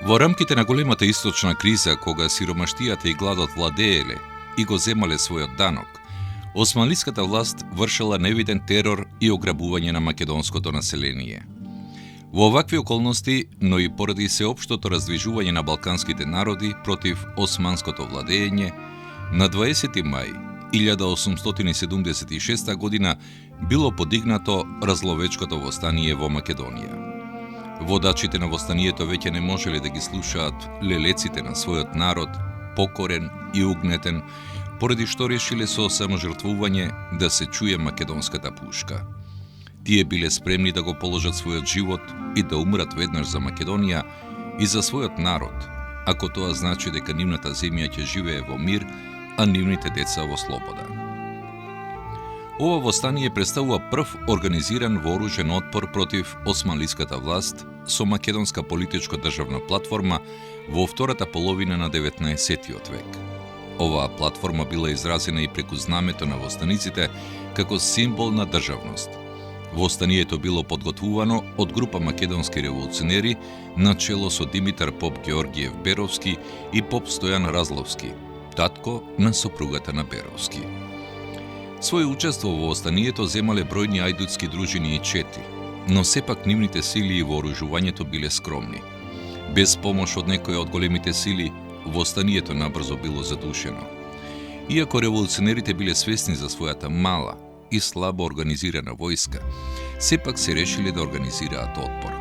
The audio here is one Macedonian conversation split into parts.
Во рамките на големата источна криза, кога сиромаштијата и гладот владееле и го земале својот данок, османлиската власт вршела невиден терор и ограбување на македонското население. Во овакви околности, но и поради сеопштото раздвижување на балканските народи против османското владење, на 20. мај 1876 година било подигнато разловечкото востание во Македонија. Водачите на востанието веќе не можеле да ги слушаат лелеците на својот народ, покорен и угнетен, поради што решиле со саможртвување да се чуе македонската пушка. Тие биле спремни да го положат својот живот и да умрат веднаш за Македонија и за својот народ, ако тоа значи дека нивната земја ќе живее во мир, а нивните деца во слобода. Ова востание представува прв организиран вооружен отпор против османлиската власт со македонска политичко-државна платформа во втората половина на 19. век. Оваа платформа била изразена и преку знамето на востаниците како символ на државност. Востанието било подготвувано од група македонски револуционери на чело со Димитар поп Георгиев Беровски и поп Стојан Разловски, татко на сопругата на Беровски. Свој учество во востанието земале бројни ајдутски дружини и чети, но сепак нивните сили и вооружувањето биле скромни. Без помош од некоја од големите сили, востанието набрзо било задушено. Иако револуционерите биле свесни за својата мала и слабо организирана војска, сепак се решиле да организираат отпор.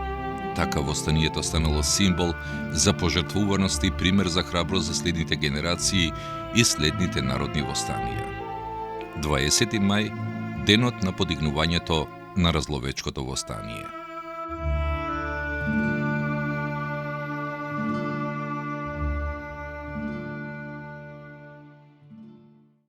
Така востанието станало символ за пожртвуваност и пример за храброст за следните генерации и следните народни востанија. 20. мај, денот на подигнувањето на разловечкото востание.